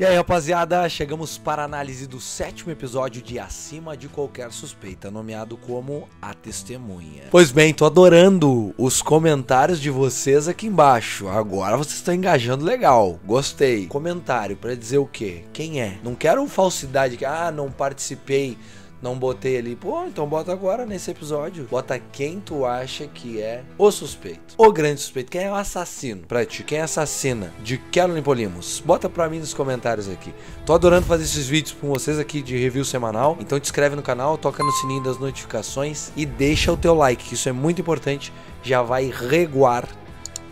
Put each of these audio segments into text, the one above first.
E aí, rapaziada, chegamos para a análise do 7º episódio de Acima de Qualquer Suspeita, nomeado como A Testemunha. Pois bem, tô adorando os comentários de vocês aqui embaixo. Agora vocês estão engajando legal, gostei. Comentário pra dizer o quê? Quem é? Não quero falsidade que, não participei, não botei ali. Pô, então bota agora nesse episódio. Bota quem tu acha que é o suspeito. O grande suspeito. Quem é o assassino pra ti? Quem assassina de Caroline Polimos? Bota pra mim nos comentários aqui. Tô adorando fazer esses vídeos com vocês aqui de review semanal. Então te inscreve no canal, toca no sininho das notificações e deixa o teu like, que isso é muito importante. Já vai reguar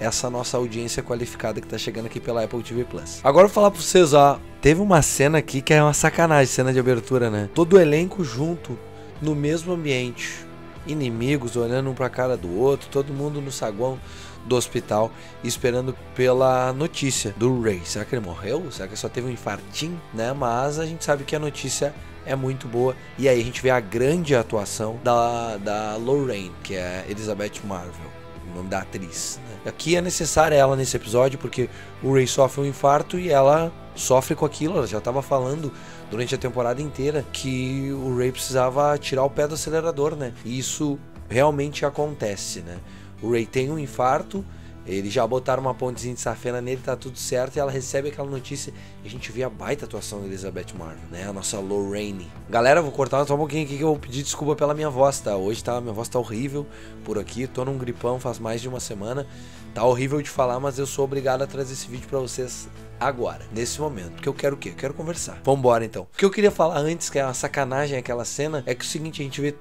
essa nossa audiência qualificada que tá chegando aqui pela Apple TV Plus. Agora eu vou falar pra vocês, ó. Teve uma cena aqui que é uma sacanagem, cena de abertura, né? Todo o elenco junto, no mesmo ambiente. Inimigos olhando um pra cara do outro, todo mundo no saguão do hospital, esperando pela notícia do Ray. Será que ele morreu? Será que só teve um infartinho, né? Mas a gente sabe que a notícia é muito boa. E aí a gente vê a grande atuação da Lorraine, que é Elizabeth Marvel, o nome da atriz, né? Aqui é necessária ela nesse episódio porque o Ray sofre um infarto e ela sofre com aquilo. Ela já estava falando durante a temporada inteira que o Ray precisava tirar o pé do acelerador, né? E isso realmente acontece, né? O Ray tem um infarto, eles já botaram uma pontezinha de safena nele, tá tudo certo, e ela recebe aquela notícia e a gente vê a baita atuação da Elizabeth Marvel, né? A nossa Lorraine. Galera, eu vou cortar só um pouquinho aqui que eu vou pedir desculpa pela minha voz, tá? Hoje minha voz tá horrível por aqui, tô num gripão faz mais de uma semana. Tá horrível de falar, mas eu sou obrigado a trazer esse vídeo pra vocês agora, nesse momento, porque eu quero o quê? Eu quero conversar. Vambora então. O que eu queria falar antes, que é uma sacanagem aquela cena, é que o seguinte, a gente vê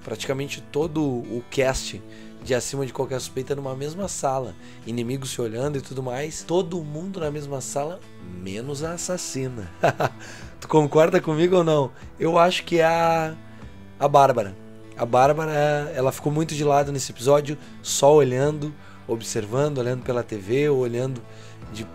praticamente todo o cast de Acima de Qualquer Suspeita numa mesma sala, inimigos se olhando e tudo mais, todo mundo na mesma sala, menos a assassina. Tu concorda comigo ou não? Eu acho que é a Bárbara. A Bárbara, ela ficou muito de lado nesse episódio, só olhando, observando, olhando pela TV, olhando de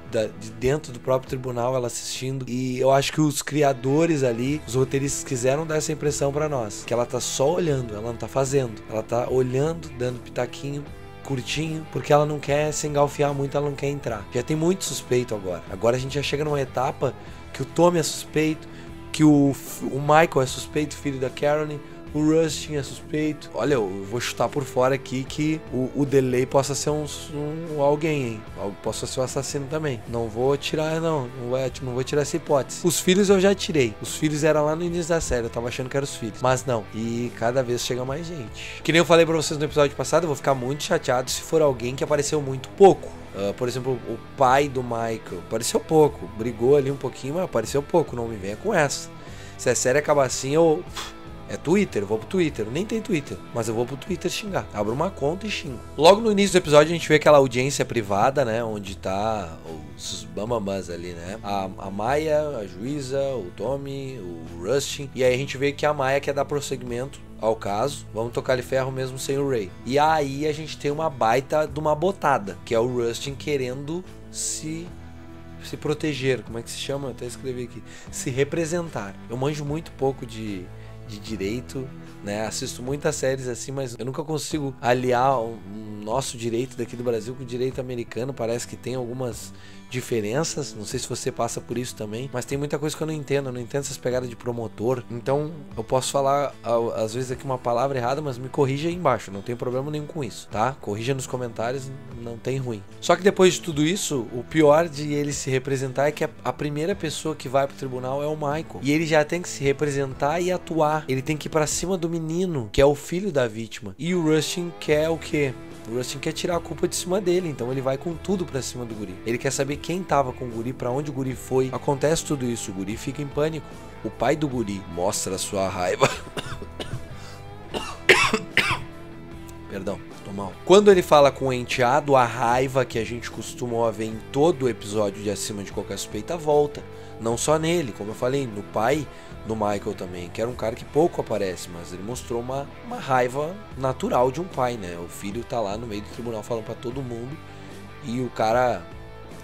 dentro do próprio tribunal, ela assistindo. E eu acho que os criadores ali, os roteiristas, quiseram dar essa impressão pra nós, que ela tá só olhando, ela não tá fazendo, ela tá olhando, dando pitaquinho, curtinho, porque ela não quer se engalfiar muito, ela não quer entrar. Já tem muito suspeito agora a gente já chega numa etapa que o Tommy é suspeito, que o Michael é suspeito, filho da Caroline, o Rustin é suspeito. Olha, eu vou chutar por fora aqui que o Delay possa ser alguém, hein? Possa ser o assassino também. Não vou tirar, não vou tirar essa hipótese. Os filhos eu já tirei. Os filhos eram lá no início da série, eu tava achando que eram os filhos. Mas não. E cada vez chega mais gente. Que nem eu falei pra vocês no episódio passado, eu vou ficar muito chateado se for alguém que apareceu muito pouco. Por exemplo, o pai do Michael apareceu pouco. Brigou ali um pouquinho, mas apareceu pouco. Não me venha com essa. Se a série acabar assim, é Twitter, eu vou pro Twitter. Eu nem tenho Twitter, mas eu vou pro Twitter xingar. Abro uma conta e xingo. Logo no início do episódio a gente vê aquela audiência privada, né? Onde tá os bambambãs ali, né? A Maia, a juíza, o Tommy, o Rustin. E aí a gente vê que a Maia quer dar prosseguimento ao caso. Vamos tocar-lhe ferro mesmo sem o Ray. E aí a gente tem uma baita de uma botada, que é o Rustin querendo se proteger. Como é que se chama? Eu até escrevi aqui. Se representar. Eu manjo muito pouco de direito, né? Assisto muitas séries assim, mas eu nunca consigo aliar o nosso direito daqui do Brasil com o direito americano. Parece que tem algumas diferenças, não sei se você passa por isso também, mas tem muita coisa que eu não entendo essas pegadas de promotor. Então eu posso falar às vezes aqui uma palavra errada, mas me corrija aí embaixo, não tem problema nenhum com isso, tá? Corrija nos comentários, não tem ruim. Só que depois de tudo isso, o pior de ele se representar é que a primeira pessoa que vai pro tribunal é o Michael, e ele já tem que se representar e atuar. Ele tem que ir pra cima do menino, que é o filho da vítima, e o Rustin quer o quê? O Rustin quer tirar a culpa de cima dele, então ele vai com tudo pra cima do guri. Ele quer saber quem tava com o guri, pra onde o guri foi. Acontece tudo isso, o guri fica em pânico. O pai do guri mostra a sua raiva. Perdão, tô mal. Quando ele fala com o enteado, a raiva que a gente costumou ver em todo o episódio de Acima de Qualquer Suspeita volta. Não só nele, como eu falei, no pai do Michael também, que era um cara que pouco aparece, mas ele mostrou uma raiva natural de um pai, né? O filho tá lá no meio do tribunal falando pra todo mundo e o cara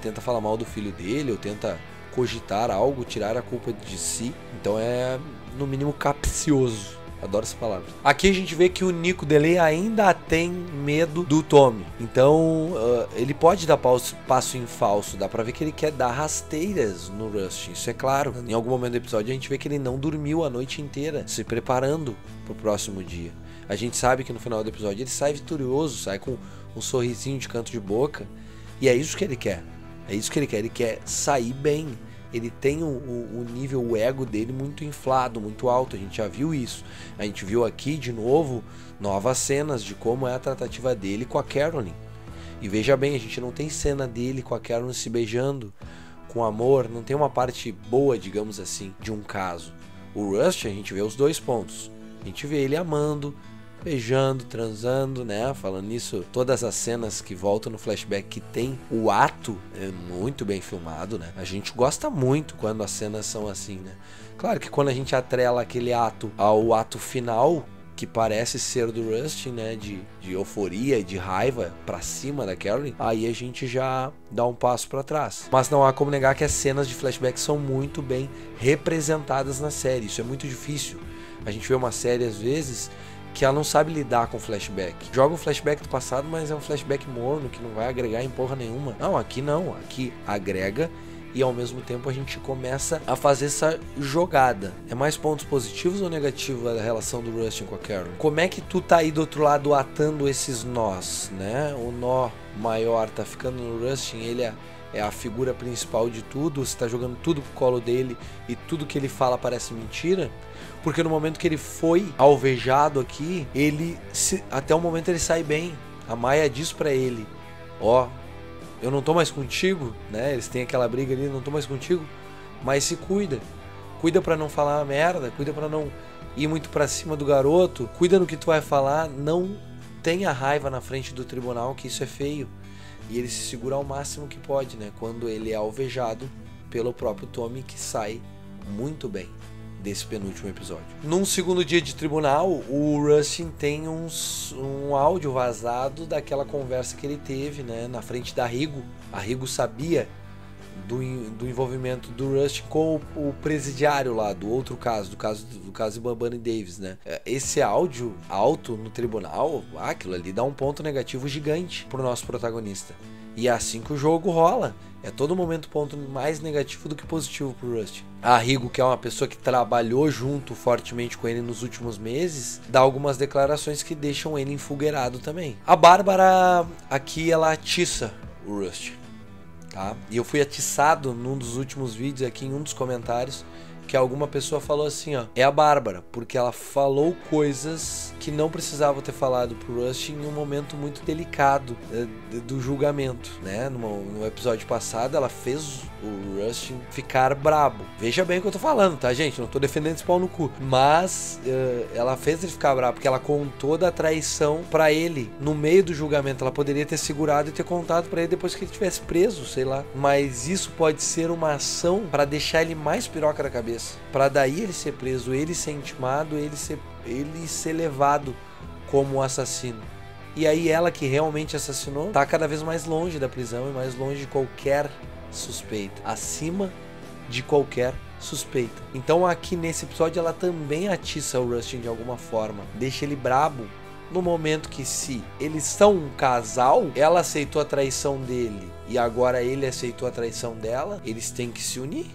tenta falar mal do filho dele ou tenta cogitar algo, tirar a culpa de si. Então é no mínimo capcioso Adoro essa palavra. Aqui a gente vê que o Nico Delay ainda tem medo do Tommy. Então, ele pode dar passo em falso. Dá pra ver que ele quer dar rasteiras no Rusty. Isso é claro. Em algum momento do episódio a gente vê que ele não dormiu a noite inteira, se preparando pro próximo dia. A gente sabe que no final do episódio ele sai vitorioso, sai com um sorrisinho de canto de boca. E é isso que ele quer. É isso que ele quer. Ele quer sair bem. Ele tem o nível, o ego dele muito inflado, muito alto. A gente já viu isso. A gente viu aqui de novo novas cenas de como é a tratativa dele com a Carolyn. E veja bem, a gente não tem cena dele com a Carolyn se beijando com amor. Não tem uma parte boa, digamos assim, de um caso. O Rust, a gente vê os dois pontos. A gente vê ele amando, beijando, transando, né? Falando nisso, todas as cenas que voltam no flashback que tem o ato é muito bem filmado, né? A gente gosta muito quando as cenas são assim, né? Claro que quando a gente atrela aquele ato ao ato final, que parece ser do Rusty, né? De euforia e de raiva pra cima da Carolyn, aí a gente já dá um passo pra trás. Mas não há como negar que as cenas de flashback são muito bem representadas na série. Isso é muito difícil. A gente vê uma série às vezes que ela não sabe lidar com flashback. Joga um flashback do passado, mas é um flashback morno, que não vai agregar em porra nenhuma. Não, aqui não. Aqui agrega e ao mesmo tempo a gente começa a fazer essa jogada. É mais pontos positivos ou negativos a relação do Rusty com a Carolyn? Como é que tu tá aí do outro lado atando esses nós, né? O nó maior tá ficando no Rusty, ele é a figura principal de tudo, você tá jogando tudo pro colo dele e tudo que ele fala parece mentira? Porque no momento que ele foi alvejado aqui, até o momento ele sai bem. A Maya diz pra ele, ó, eu não tô mais contigo, né? Eles têm aquela briga ali, não tô mais contigo, mas se cuida. Cuida pra não falar merda, cuida pra não ir muito pra cima do garoto, cuida no que tu vai falar, não tenha raiva na frente do tribunal, que isso é feio. E ele se segura ao máximo que pode, né? Quando ele é alvejado pelo próprio Tommy, que sai muito bem desse penúltimo episódio. Num segundo dia de tribunal, o Rusty tem um áudio vazado daquela conversa que ele teve, né, na frente da Rigo. A Rigo sabia do envolvimento do Rusty com o presidiário lá, do outro caso, do caso de Bunny Davis, né? Esse áudio alto no tribunal, aquilo ali dá um ponto negativo gigante pro nosso protagonista. E é assim que o jogo rola. É todo momento ponto mais negativo do que positivo pro Rusty. A Rigo, que é uma pessoa que trabalhou junto fortemente com ele nos últimos meses, dá algumas declarações que deixam ele enfogueirado também. A Bárbara aqui, ela atiça o Rusty, tá? E eu fui atiçado num dos últimos vídeos aqui, em um dos comentários, que alguma pessoa falou assim, ó, é a Bárbara, porque ela falou coisas que não precisava ter falado pro Rusty em um momento muito delicado do julgamento, né? No episódio passado, ela fez o Rusty ficar brabo. Veja bem o que eu tô falando, tá, gente? Não tô defendendo esse pau no cu. Mas ela fez ele ficar brabo, porque ela contou da traição pra ele no meio do julgamento. Ela poderia ter segurado e ter contado pra ele depois que ele tivesse preso, sei lá. Mas isso pode ser uma ação pra deixar ele mais piroca da cabeça. Pra daí ele ser preso, ele ser intimado, ele ser levado como assassino. E aí ela, que realmente assassinou, tá cada vez mais longe da prisão e mais longe de qualquer suspeita, acima de qualquer suspeita. Então aqui nesse episódio ela também atiça o Rusty de alguma forma, deixa ele brabo no momento que, se eles são um casal, ela aceitou a traição dele e agora ele aceitou a traição dela, eles têm que se unir,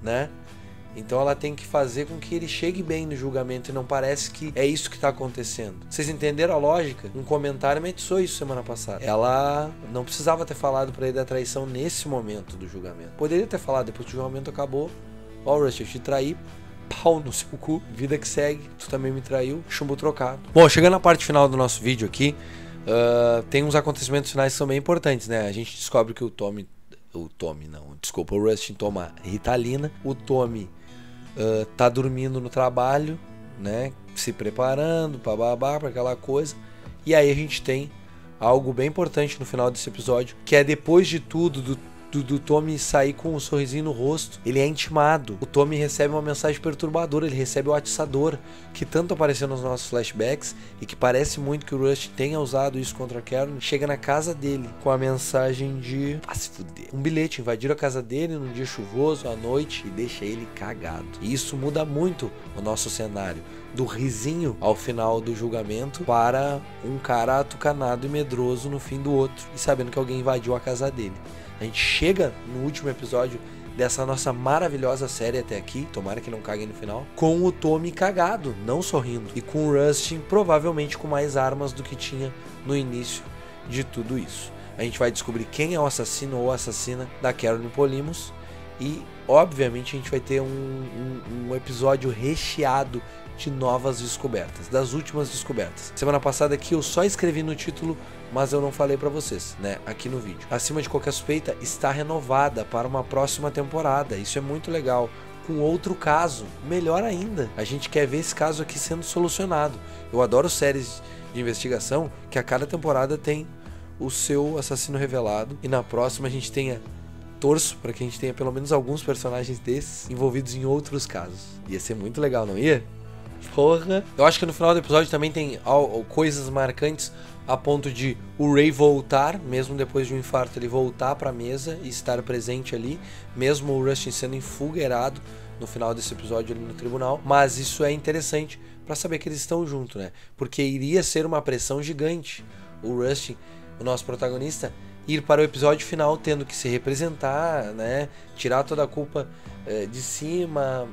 né? Então ela tem que fazer com que ele chegue bem no julgamento, e não parece que é isso que está acontecendo. Vocês entenderam a lógica? Um comentário me atiçou isso semana passada. Ela não precisava ter falado para ele da traição nesse momento do julgamento. Poderia ter falado depois que o julgamento acabou. Ó, Rusty, eu te traí, pau no seu cu, vida que segue, tu também me traiu, chumbo trocado. Bom, chegando na parte final do nosso vídeo aqui, tem uns acontecimentos finais que são bem importantes, né? A gente descobre que o Rusty toma Ritalina, o Tommy tá dormindo no trabalho, né, se preparando para aquela coisa, e aí a gente tem algo bem importante no final desse episódio, que é depois de tudo, do Tommy sair com um sorrisinho no rosto, ele é intimado. O Tommy recebe uma mensagem perturbadora, ele recebe o atiçador, que tanto apareceu nos nossos flashbacks e que parece muito que o Rusty tenha usado isso contra a Carolyn. Chega na casa dele com a mensagem de se fuder. Um bilhete, invadiram a casa dele num dia chuvoso, à noite, e deixa ele cagado. E isso muda muito o nosso cenário. do risinho ao final do julgamento para um cara atucanado e medroso no fim do outro e sabendo que alguém invadiu a casa dele. A gente chega no último episódio dessa nossa maravilhosa série até aqui, tomara que não caguem no final, com o Tommy cagado, não sorrindo, e com o Rustin provavelmente com mais armas do que tinha no início de tudo isso. A gente vai descobrir quem é o assassino ou assassina da Carolyn Polimos e, obviamente, a gente vai ter um episódio recheado de novas descobertas, das últimas descobertas. Semana passada aqui eu só escrevi no título, mas eu não falei pra vocês, né, aqui no vídeo. Acima de Qualquer Suspeita está renovada para uma próxima temporada, isso é muito legal, com outro caso, melhor ainda. A gente quer ver esse caso aqui sendo solucionado. Eu adoro séries de investigação que a cada temporada tem o seu assassino revelado e na próxima a gente torço para que a gente tenha pelo menos alguns personagens desses envolvidos em outros casos. Ia ser muito legal, não ia? Porra. Eu acho que no final do episódio também tem coisas marcantes a ponto de o Ray voltar, mesmo depois de um infarto, ele voltar pra mesa e estar presente ali, mesmo o Rustin sendo enfogueirado no final desse episódio ali no tribunal. Mas isso é interessante pra saber que eles estão juntos, né? Porque iria ser uma pressão gigante o Rustin, o nosso protagonista, ir para o episódio final tendo que se representar, né? Tirar toda a culpa de cima.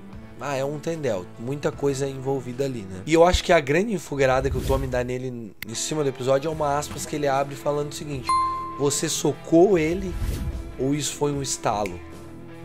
É um tendel, muita coisa envolvida ali, né? E eu acho que a grande enfogueirada que o Tommy dá nele em cima do episódio é uma aspas que ele abre falando o seguinte: você socou ele ou isso foi um estalo?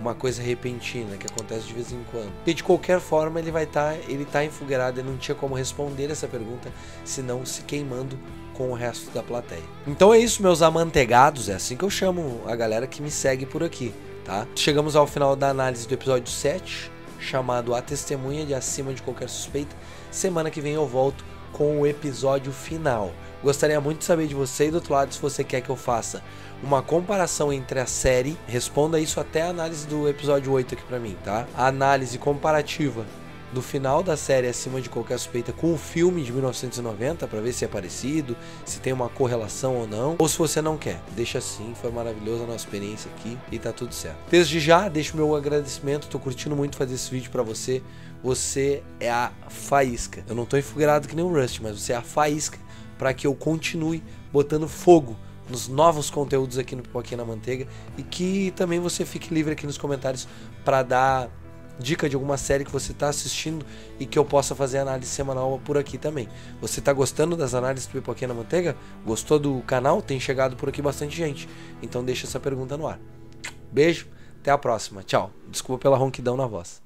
Uma coisa repentina que acontece de vez em quando. E de qualquer forma ele tá enfogueirado, ele não tinha como responder essa pergunta senão se queimando com o resto da plateia. Então é isso, meus amanteigados, é assim que eu chamo a galera que me segue por aqui, tá? Chegamos ao final da análise do episódio 7, chamado A Testemunha de Acima de Qualquer Suspeita. Semana que vem eu volto com o episódio final. Gostaria muito de saber de você e do outro lado se você quer que eu faça uma comparação entre a série, responda isso até a análise do episódio 8 aqui pra mim, tá? A análise comparativa do final da série Acima de Qualquer Suspeita com o filme de 1990, pra ver se é parecido, se tem uma correlação ou não, ou se você não quer, deixa assim, foi maravilhosa a nossa experiência aqui e tá tudo certo. Desde já, deixo meu agradecimento, tô curtindo muito fazer esse vídeo pra você, você é a faísca, eu não tô enfogueirado que nem o Rust, mas você é a faísca pra que eu continue botando fogo nos novos conteúdos aqui no Pipoquinha na Manteiga e que também você fique livre aqui nos comentários pra dar dica de alguma série que você está assistindo e que eu possa fazer análise semanal por aqui também. Você está gostando das análises do Pipoquinha na Manteiga? Gostou do canal? Tem chegado por aqui bastante gente. Então deixa essa pergunta no ar. Beijo, até a próxima. Tchau. Desculpa pela ronquidão na voz.